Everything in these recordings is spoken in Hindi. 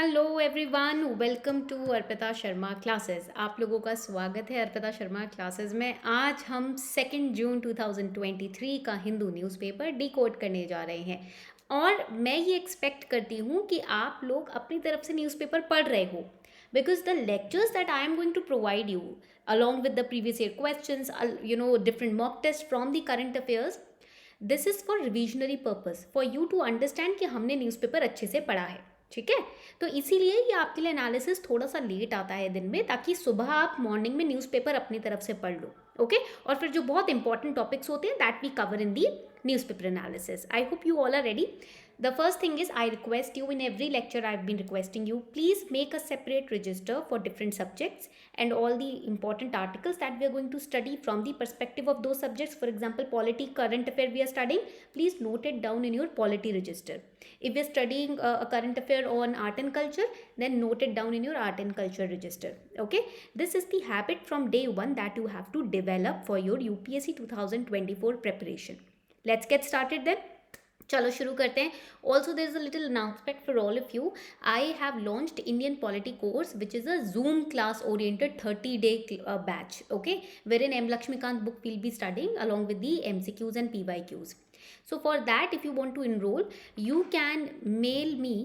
Hello everyone, welcome to Arpita Sharma classes. आप लोगों का स्वागत है अर्पिता शर्मा क्लासेस में। आज हम 2 जून 2023 का हिंदू न्यूज़पेपर डिकोड करने जा रहे हैं और मैं ये एक्सपेक्ट करती हूँ कि आप लोग अपनी तरफ से न्यूज़पेपर पढ़ रहे हो, because the lectures that I am going to provide you along with the previous year questions, different mock tests from the current affairs. This is for revisionary purpose, for you to understand कि हमने न्यूज़पेपर अच्छे से पढ़ा है। ठीक है, तो इसीलिए ये आपके लिए एनालिसिस थोड़ा सा लेट आता है दिन में, ताकि सुबह आप मॉर्निंग में न्यूज़पेपर अपनी तरफ से पढ़ लो। ओके, और फिर जो बहुत इंपॉर्टेंट टॉपिक्स होते हैं that we cover in the newspaper analysis. I hope you all are ready. The first thing is, I request you, in every lecture I've been requesting you, please make a separate register for different subjects and all the important articles that we are going to study from the perspective of those subjects. For example, polity, current affair we are studying, please note it down in your polity register. If we are studying a current affair on art and culture, then note it down in your art and culture register. Okay, this is the habit from day one that you have to develop for your UPSC 2024 preparation. Let's get started then. चलो शुरू करते हैं। Also there is a little announcement for all of you. I have launched Indian polity course which is a Zoom class oriented 30-day batch, okay, wherein M Laxmikanth book will be studying along with the MCQs and PYQs. So for that, if you want to enroll, you can mail me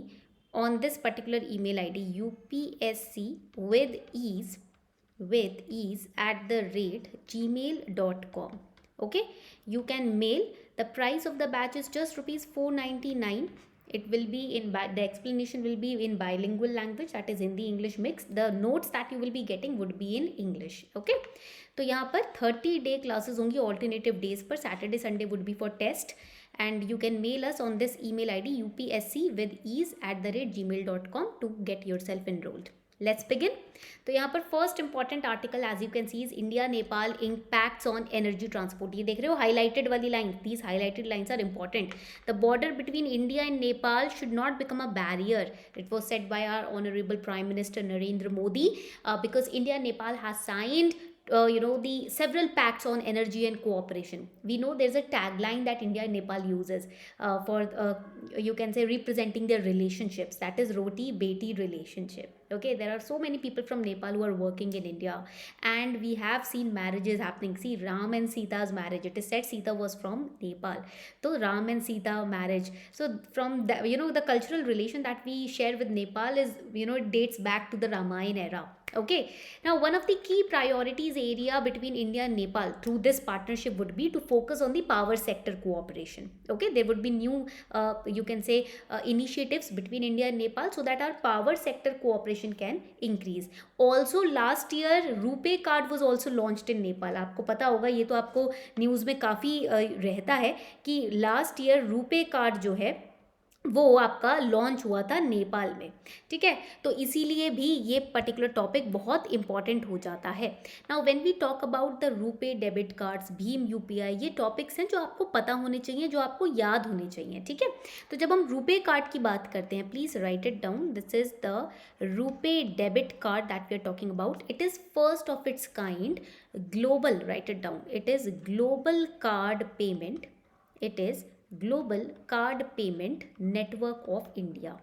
on this particular email ID, upsc with ease @gmail.com. Okay, you can mail. The price of the batch is just rupees 499. It will be in the explanation will be in bilingual language, that is Hindi English mix. The notes that you will be getting would be in English. Okay, तो यहाँ पर 30-day classes होंगी alternative days पर. Saturday Sunday would be for test, and you can mail us on this email ID upsc@gmail.com to get yourself enrolled. Let's begin. तो यहाँ पर first important article as you can see is India Nepal impacts on energy transport. ये देख रहे हो हाईलाइटेड वाली line, these highlighted lines are important. The border between India and Nepal should not become a barrier, it was set by our honourable prime minister Narendra Modi, because India and Nepal has signed the several pacts on energy and cooperation. We know there's a tagline that India and Nepal uses for you can say representing their relationships, that is roti beti relationship. Okay, there are so many people from Nepal who are working in India, and we have seen marriages happening. See, Ram and Sita's marriage, it is said Sita was from Nepal, so Ram and Sita marriage. So from the the cultural relation that we share with Nepal is it dates back to the Ramayana era. Okay, now one of the key priorities area between India and Nepal through this partnership would be to focus on the power sector cooperation. Okay, there would be new you can say initiatives between India and Nepal so that our power sector cooperation can increase. Also last year RuPay card was also launched in Nepal. आपको पता होगा, ये तो आपको न्यूज़ में काफ़ी रहता है कि लास्ट ईयर RuPay कार्ड जो है वो आपका लॉन्च हुआ था नेपाल में। ठीक है, तो इसीलिए भी ये पर्टिकुलर टॉपिक बहुत इंपॉर्टेंट हो जाता है। Now when we talk about the RuPay debit cards, भीम यूपीआई, ये टॉपिक्स हैं जो आपको पता होने चाहिए, जो आपको याद होने चाहिए। ठीक है, तो जब हम रूपे कार्ड की बात करते हैं, please write it down, this is the RuPay debit card that we are talking about. It is first of its kind global, write it down, it is global card payment, it is global card payment network of India.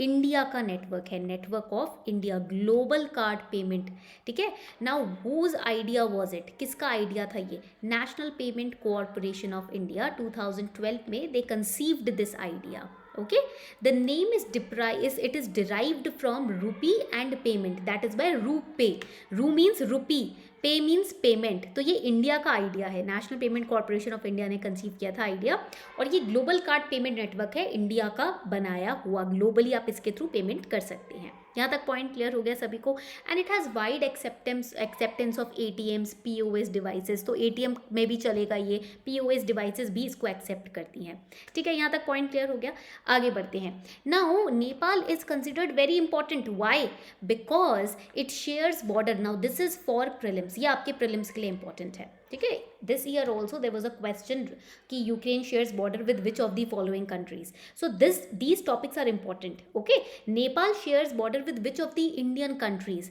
India का नेटवर्क है, network of India, global card payment. ठीक है, now whose idea was it, किसका आइडिया था ये? National payment corporation of India 2012 में दे conceived this idea. Okay, the name is it is derived from rupee and payment, that is by RuPay. Ru means rupee, पे मीन्स पेमेंट. तो ये इंडिया का आइडिया है, national payment corporation of India ने कंसीव किया था आइडिया, और ये ग्लोबल कार्ड पेमेंट नेटवर्क है इंडिया का बनाया हुआ. ग्लोबली आप इसके थ्रू पेमेंट कर सकते हैं. यहाँ तक पॉइंट क्लियर हो गया सभी को. And it has wide acceptance of ATMs, POS devices. तो ATM में भी चलेगा ये, POS डिवाइसेस भी इसको एक्सेप्ट करती हैं. ठीक है, यहाँ तक पॉइंट क्लियर हो गया. आगे बढ़ते हैं. Now Nepal is considered very important. Why? Because it shares border. Now this is for prelims, ये आपके प्रीलिम्स के लिए इंपॉर्टेंट है. ठीक है, this year also there was a question कि Ukraine shares border with which of the following countries. So these topics are important. Okay, Nepal shares border with which of the Indian countries,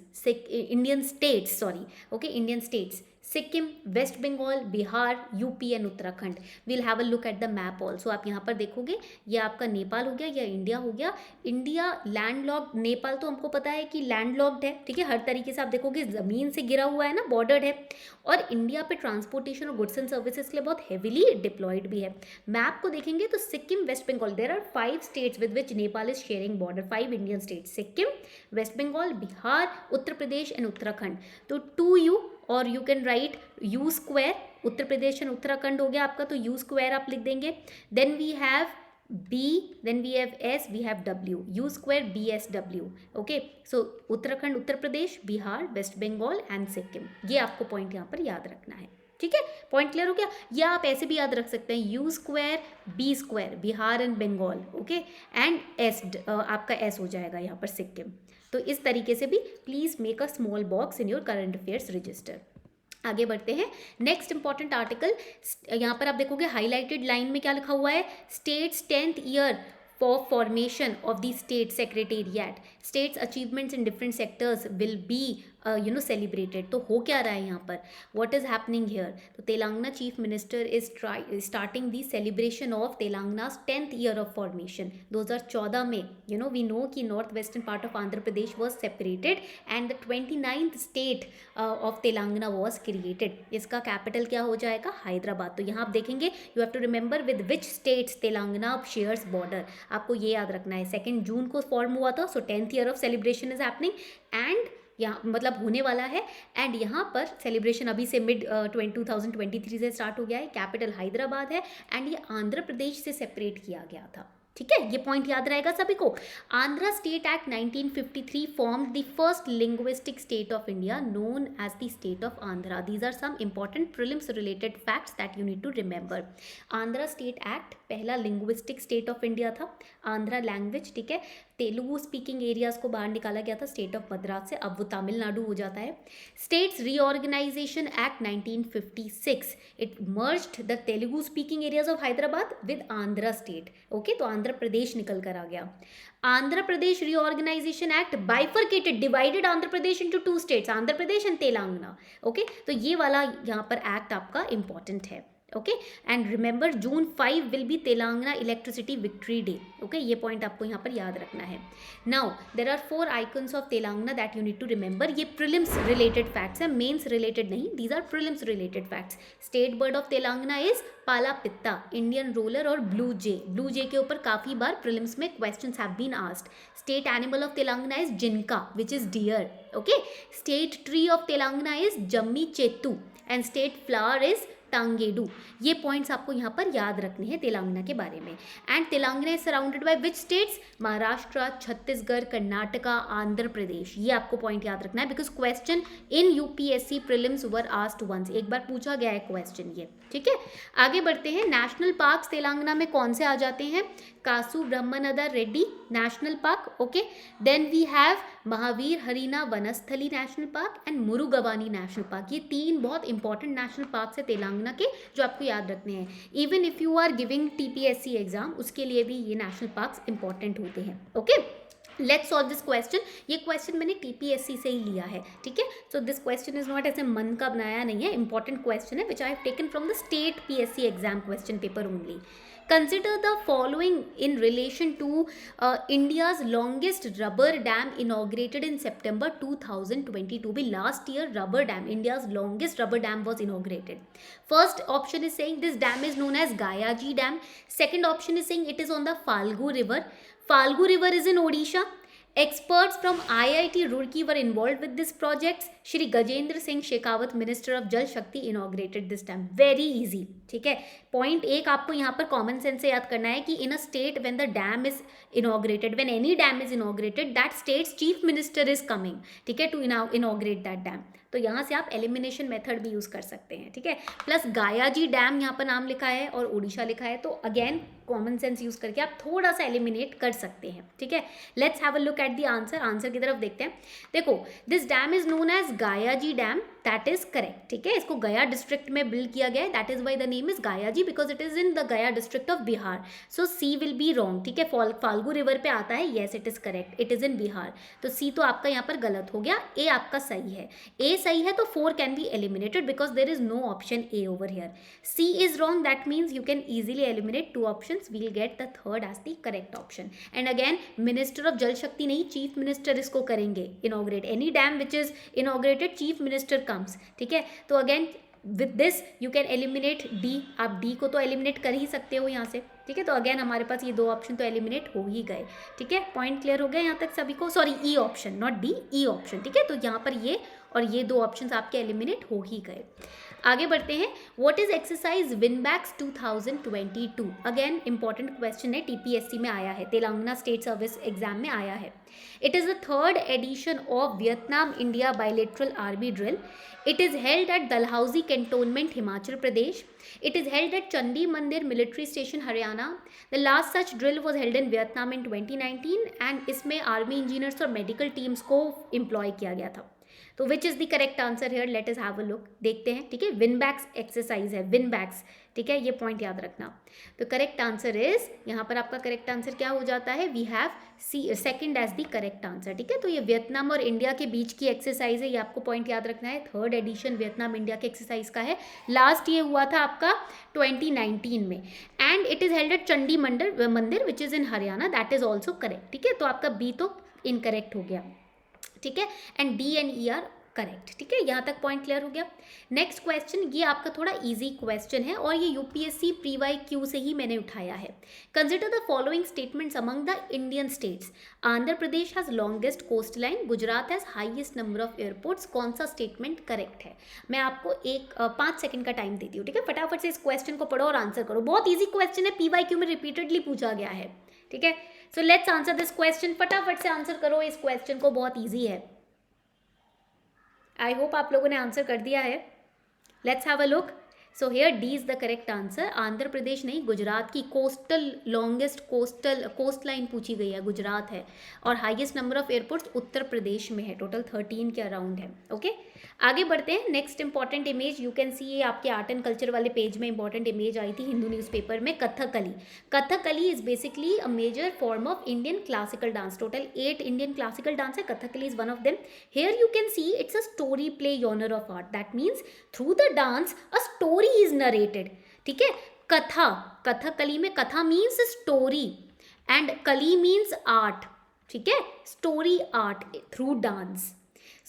Indian states, sorry, okay, Indian states? Sikkim, West Bengal, Bihar, UP and Uttarakhand. Will have a look at the map also. आप यहाँ पर देखोगे ये आपका नेपाल हो गया या इंडिया हो गया। इंडिया लैंडलॉक्ड, नेपाल तो हमको पता है कि लैंडलॉक्ड है, ठीक है, हर तरीके से आप देखोगे ज़मीन से घिरा हुआ है ना, बॉर्डर्ड है, और इंडिया पे ट्रांसपोर्टेशन और गुड्स एंड सर्विसेज के लिए बहुत हेविली डिप्लॉयड भी है। मैप को देखेंगे तो Sikkim, West Bengal, there are 5 states with which Nepal is sharing border, 5 Indian states, Sikkim, West Bengal, Bihar, Uttar Pradesh and Uttarakhand. तो 2U, और you can write U square, Uttar Pradesh and Uttarakhand हो गया आपका, तो U स्क्वायर आप लिख देंगे। Then we have B, then we have S, we have W, U square BSW, okay, so Uttarakhand, Uttar Pradesh, Bihar, West Bengal and Sikkim, ये आपको पॉइंट यहाँ पर याद रखना है, ठीक है। पॉइंट क्लियर हो गया। या आप ऐसे भी याद रख सकते हैं U square B square, Bihar and Bengal, okay, and S, आपका S हो जाएगा यहाँ पर सिक्किम। तो इस तरीके से भी please make a small box in your current affairs register. आगे बढ़ते हैं। नेक्स्ट इंपॉर्टेंट आर्टिकल, यहाँ पर आप देखोगे हाईलाइटेड लाइन में क्या लिखा हुआ है, states 10th year for formation of the state secretariat, states achievements in different sectors will be celebrated. तो हो क्या रहा है यहाँ पर, व्हाट इज हैपनिंग हियर, तो Telangana chief minister is starting the celebration of तेलंगाना's 10th ईयर ऑफ फॉर्मेशन। 2014 में वी नो कि north western part of Andhra Pradesh was separated and the 29th state of Telangana was created. इसका कैपिटल क्या हो जाएगा, हैदराबाद। तो यहाँ आप देखेंगे you have to remember with which states Telangana shares border, आपको ये याद रखना है। 2 जून को फॉर्म हुआ था, सो 10th year of celebration is happening and यहाँ मतलब होने वाला है, एंड यहाँ पर सेलिब्रेशन अभी से मिड 2023 से स्टार्ट हो गया है। कैपिटल हैदराबाद है एंड ये आंध्र प्रदेश से सेपरेट किया गया था, ठीक है, ये पॉइंट याद रहेगा सभी को। Andhra state act 1953 formed the first linguistic state of India known as the state of Andhra. These are some important prelims related facts that you need to remember. Andhra state act पहला लिंग्विस्टिक स्टेट ऑफ इंडिया था, आंध्रा लैंग्वेज, ठीक है, तेलुगु स्पीकिंग एरियाज को बाहर निकाला गया था स्टेट ऑफ मद्रास से, अब वो तमिलनाडु हो जाता है। States reorganisation act 1956, it merged the Telugu speaking areas of Hyderabad with Andhra state, okay, तो आंध्र प्रदेश निकल कर आ गया। Andhra Pradesh reorganisation act bifurcated, divided Andhra Pradesh into 2 states, Andhra Pradesh and Telangana, okay, तो ये वाला यहाँ पर एक्ट आपका इंपॉर्टेंट है, okay, and remember June 5 will be Telangana electricity victory day, okay, ये पॉइंट आपको यहाँ पर याद रखना है। Now there are 4 icons of Telangana that you need to remember. ये प्रीलिम्स रिलेटेड फैक्ट्स है, मेंस रिलेटेड नहीं, these are prelims related facts. State bird of Telangana is Pala Pitta, Indian roller और ब्लू जे। ब्लू जे के ऊपर काफी बार प्रीलिम्स में questions have been asked. State animal of Telangana is Jinka which is deer, okay. State tree of Telangana is Jammi Chettu and state flower is Tangedu. ये पॉइंट्स आपको यहाँ पर याद रखने हैं तेलंगाना के बारे में। And Telangana is surrounded by which states, Maharashtra, Chhattisgarh, Karnataka, Andhra Pradesh. ये आपको पॉइंट याद रखना है because question in UPSC prelims were asked once, एक बार पूछा गया है क्वेश्चन ये, ठीक है। आगे बढ़ते हैं। नेशनल पार्क्स तेलंगाना में कौन से आ जाते हैं, Kasu Brahmananda Reddy national park, okay, then we have Mahavir Harina Vanasthali national park and Mrugavani national park. ये 3 बहुत इंपॉर्टेंट नेशनल पार्क है तेलंगाना के जो आपको याद रखने हैं। Even if you are giving TPSC exam, उसके लिए भी ये नेशनल पार्क्स इंपॉर्टेंट होते हैं, okay. Let's solve this question. ये क्वेश्चन मैंने टीपीएससी से ही लिया है, ठीक है, so this question is not ऐसे मन का बनाया नहीं है, इंपॉर्टेंट क्वेश्चन है which I have taken from the state PSC exam question paper only. Consider the following in relation to India's longest rubber dam inaugurated in September 2022. Be last year rubber dam, India's longest rubber dam was inaugurated. First option is saying this dam is known as Gayaji Dam. Second option is saying it is on the Falgu River. Falgu River is in Odisha. Experts from IIT Roorkee were involved with this project. Shri Gajendra Singh Shekhawat, Minister of Jal Shakti, inaugurated this dam. Very easy, ठीक है। पॉइंट एक आपको यहाँ पर कॉमन सेंस से याद करना है कि in a state when the dam is inaugurated, when any dam is inaugurated, that state's chief minister is coming, ठीक है, टू इनॉग्रेट दैट डैम। तो यहाँ से आप एलिमिनेशन मेथड भी यूज़ कर सकते हैं, ठीक है। प्लस गायाजी डैम यहाँ पर नाम लिखा है और ओडिशा लिखा है, तो अगेन कॉमन सेंस यूज़ करके आप थोड़ा सा एलिमिनेट कर सकते हैं, ठीक है। Let's have a look at the answer. Answer की तरफ देखते हैं। देखो, this dam is known as Gayaji dam, that is correct, ठीक है। इसको गया डिस्ट्रिक्ट में बिल्ड किया गया है, that is why the name is Gayaji, because it is in the Gaya district of Bihar. So C will be wrong. ठीक है, फाल्गु रिवर पे आता है. Yes, it is correct, it is in Bihar. तो सी तो आपका यहाँ पर गलत हो गया. ए आपका सही है. ए सही है तो 4 can be eliminated because there is no option A over here. C is wrong, that means you can easily eliminate 2 options. We'll get the third as the correct option. And again, Minister of Jal Shakti नहीं, Chief Minister इसको करेंगे inaugurate. Any dam which is inaugurated, Chief Minister comes. ठीक है, तो again with this you can eliminate D. आप D को तो eliminate कर ही सकते हो यहाँ से. ठीक है, तो अगेन हमारे पास ये 2 ऑप्शन तो एलिमिनेट हो ही गए. ठीक है, पॉइंट क्लियर हो गया यहाँ तक सभी को. Sorry, E option, not D, E option. ठीक है, तो यहाँ पर ये और ये 2 ऑप्शंस आपके एलिमिनेट हो ही गए. आगे बढ़ते हैं. What is exercise VINBAX 2022? Again important question है, टीपीएससी में आया है, तेलंगाना स्टेट सर्विस एग्जाम में आया है. It is the 3rd edition of Vietnam India bilateral army drill. It is held at Dalhousie cantonment, Himachal Pradesh. It is held at Chandi Mandir Military Station, Haryana. The last such drill was held in Vietnam in 2019 and इसमें आर्मी इंजीनियर्स और मेडिकल टीम्स को एम्प्लॉय किया गया था. तो which is the correct answer here? Let us have a look. देखते हैं. ठीक है, विनबैक्स एक्सरसाइज है, विनबैक्स. ठीक है, ये पॉइंट याद रखना. तो करेक्ट आंसर इज, यहाँ पर आपका करेक्ट आंसर क्या हो जाता है? We have C second as the correct answer. ठीक है, तो ये वियतनाम और इंडिया के बीच की एक्सरसाइज है, ये आपको पॉइंट याद रखना है. 3rd एडिशन वियतनाम इंडिया के एक्सरसाइज का है. लास्ट ये हुआ था आपका 2019 में. And it is held at Chandi Mandir which is in Haryana. That is also correct. ठीक है, तो आपका बी तो इनकरेक्ट हो गया. ठीक है, and D and E R correct. ठीक है, यहाँ तक पॉइंट क्लियर हो गया. नेक्स्ट क्वेश्चन, ये आपका थोड़ा इजी क्वेश्चन है और ये यूपीएससी प्री-वाई-क्यू से ही मैंने उठाया है. Consider the following statements among the Indian states. Andhra Pradesh has longest coast line, Gujarat has highest number of airports. कौन सा स्टेटमेंट करेक्ट है? मैं आपको 5 सेकंड का टाइम देती हूँ. ठीक है, फटाफट से इस क्वेश्चन को पढ़ो और आंसर करो. बहुत ईजी क्वेश्चन है, पी-वाई-क्यू में रिपीटेडली पूछा गया है. ठीक है, so let's answer this question. फटाफट से आंसर करो इस क्वेश्चन को, बहुत ईजी है. आई होप आप लोगों ने आंसर कर दिया है. Let's have a look. So here D is the correct answer. Andhra Pradesh नहीं, गुजरात की कोस्टल लॉन्गेस्ट कोस्ट लाइन पूछी गई है, गुजरात है. और highest number of airports Uttar Pradesh में है, टोटल 13 के अराउंड है. ओके, आगे बढ़ते हैं. Next important image you can see, ये आपके आर्ट एंड कल्चर वाले पेज में इंपॉर्टेंट इमेज आई थी हिंदू न्यूज़पेपर में. Kathakali. Kathakali is basically a major form of Indian classical dance. Total 8 Indian classical dance है, Kathakali is one of them. Here you can see it's a story play genre of art. That means through the dance a story is narrated. ठीक है, कथा, कथकली में कथा मीन्स स्टोरी एंड कली मीन्स आर्ट. ठीक है, story art through dance.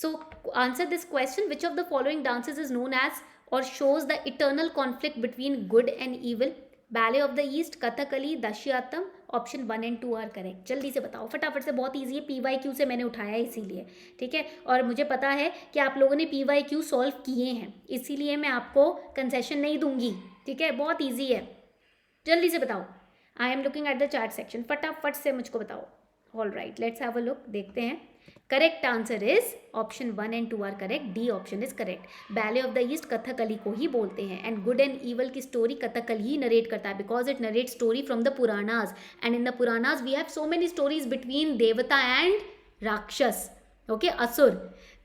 So answer this question. Which of the following dances is known as or shows the eternal conflict between good and evil? Ballet of the East, Kathakali, Dashyattam. Option 1 and 2 are correct. जल्दी से बताओ फटाफट से, बहुत ईजी है. पी-वाई-क्यू से मैंने उठाया है इसीलिए. ठीक है, और मुझे पता है कि आप लोगों ने पी-वाई-क्यू सॉल्व किए हैं, इसीलिए मैं आपको कंसेशन नहीं दूंगी. ठीक है, बहुत ईजी है. जल्दी से बताओ. I am looking at the chart section. फटाफट से मुझको बताओ. All right, let's have a look. देखते हैं. Correct answer is option 1 and 2 are correct. D option is correct. Ballet of the east Kathakali को ही बोलते हैं एंड गुड एंड ईवल की स्टोरी कथकली ही नरेट करता है because it narrate story from the Puranas and in the Puranas we have so many stories between देवता एंड राक्षस. Okay, asur.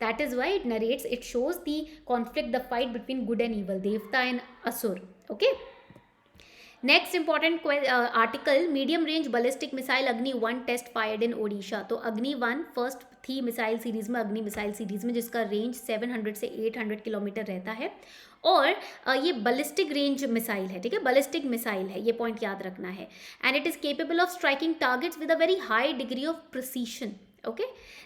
That is why it narrates, it shows the conflict, the fight between good and evil, devta and asur. Okay. Next important article, medium range ballistic missile अग्नि 1 टेस्ट फायर्ड इन ओडिशा. तो अग्नि 1 फर्स्ट थी मिसाइल सीरीज में, अग्नि मिसाइल सीरीज में, जिसका रेंज 700 से 800 किलोमीटर रहता है. और ये बैलिस्टिक रेंज मिसाइल है. ठीक है, बैलिस्टिक मिसाइल है, ये पॉइंट याद रखना है. And it is capable of striking targets with a very high degree of precision. Okay,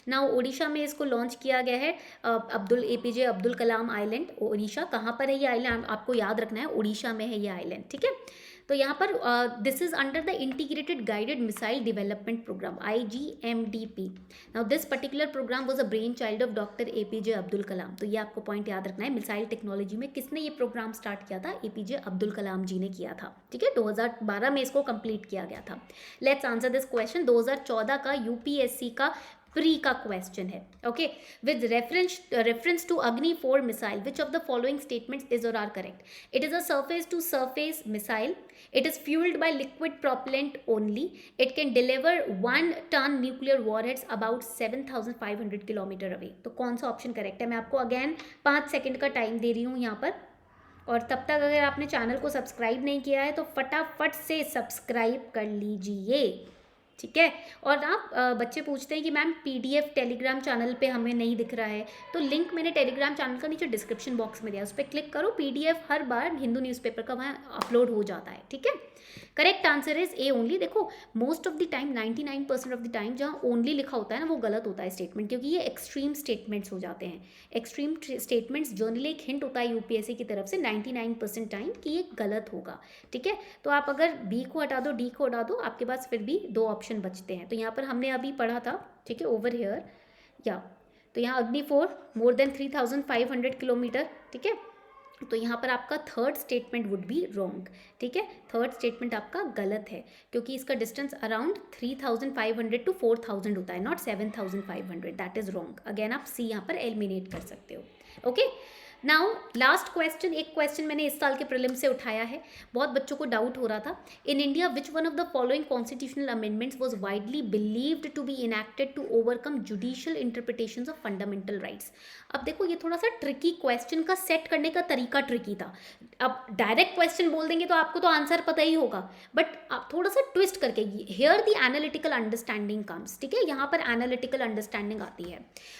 now Odisha में इसको लॉन्च किया गया है. APJ अब्दुल कलाम आइलैंड, ओडिशा. कहाँ पर है ये आइलैंड आपको याद रखना है, ओडिशा में है ये आइलैंड. ठीक है, तो यहाँ पर this is under the integrated guided missile development programme, IGMDP. Now this particular programme was a brain child of doctor APJ Abdul Kalam. तो ये आपको पॉइंट याद रखना है. मिसाइल टेक्नोलॉजी में किसने ये प्रोग्राम स्टार्ट किया था? APJ अब्दुल कलाम जी ने किया था. ठीक है, 2012 में इसको कंप्लीट किया गया था. Let's answer this question. 2014 का UPSC का प्री का क्वेश्चन है. Okay, with reference to Agni 4 missile which of the following statements is or are correct? It is a surface to surface missile. It is fueled by liquid propellant only. It can deliver 1 ton nuclear warheads about 7,500 kilometre away. तो कौन सा ऑप्शन करेक्ट है? मैं आपको अगेन 5 सेकंड का टाइम दे रही हूँ यहाँ पर. और तब तक अगर आपने चैनल को सब्सक्राइब नहीं किया है तो फटाफट से सब्सक्राइब कर लीजिए, ठीक है। और आप बच्चे पूछते हैं कि मैम पीडीएफ टेलीग्राम चैनल पे हमें नहीं दिख रहा है, तो लिंक मैंने टेलीग्राम चैनल का नीचे डिस्क्रिप्शन बॉक्स में दिया, उस पर क्लिक करो, पीडीएफ हर बार हिंदू न्यूज़पेपर का वहाँ अपलोड हो जाता है, ठीक है। Correct answer is A only. देखो most of the time 99% of the time जहाँ ओनली लिखा होता है ना वो गलत होता है स्टेटमेंट, क्योंकि ये एक्सट्रीम स्टेटमेंट्स हो जाते हैं। एक्सट्रीम स्टेटमेंट्स जनरली एक हिंट होता है यूपीएससी की तरफ से 99% टाइम कि ये गलत होगा, ठीक है। तो आप अगर बी को हटा दो, डी को हटा दो, आपके पास फिर भी 2 ऑप्शन बचते हैं। तो यहाँ पर हमने अभी पढ़ा था, ठीक है, ओवर हेयर या, तो यहाँ अग्नि 4 मोर देन 3500 किलोमीटर, ठीक है। तो यहाँ पर आपका third statement would be wrong, ठीक है। थर्ड स्टेटमेंट आपका गलत है, क्योंकि इसका डिस्टेंस अराउंड 3500 टू 4000 होता है, not 7500, that is wrong. Again आप सी यहाँ पर एलिमिनेट कर सकते हो, ओके। नाउ लास्ट क्वेश्चन, एक क्वेश्चन मैंने इस साल के प्रीलिम से उठाया है, बहुत बच्चों को डाउट हो रहा था। In India which one of the following constitutional amendments was widely believed to be enacted to overcome judicial interpretations of fundamental rights. अब देखो ये थोड़ा सा ट्रिकी क्वेश्चन का सेट करने का तरीका ट्रिकी था। अब डायरेक्ट क्वेश्चन बोल देंगे तो आपको तो आंसर पता ही होगा, बट आप थोड़ा सा ट्विस्ट करके, here the analytical understanding comes, ठीक है, यहाँ पर एनालिटिकल अंडरस्टैंडिंग आती है।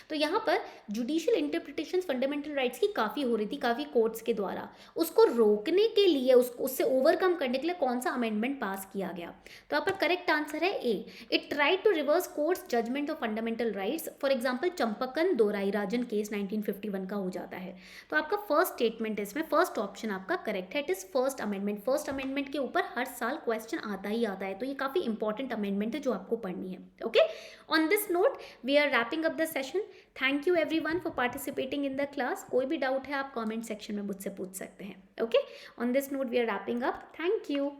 तो यहाँ पर जुडिशियल इंटरप्रिटेशन फंडामेंटल राइट्स की काफ़ी हो रही थी, काफ़ी कोर्ट्स के द्वारा, उसको रोकने के लिए, उससे ओवरकम करने के लिए कौन सा अमेंडमेंट पास किया गया। तो यहाँ पर करेक्ट आंसर है A, it tried to reverse court's judgment of fundamental rights. For example Champakam Dorairajan case 1951 का हो जाता है। तो आपका फर्स्ट स्टेटमेंट इसमें, फर्स्ट ऑप्शन आपका करेक्ट है, it is first amendment. First amendment के ऊपर हर साल क्वेश्चन आता ही आता है, तो ये काफ़ी इंपॉर्टेंट अमेंडमेंट है जो आपको पढ़नी है, okay. On this note we are wrapping up the session. Thank you everyone for participating in the class. कोई भी डाउट है आप कमेंट सेक्शन में मुझसे पूछ सकते हैं, okay. On this note we are wrapping up, thank you.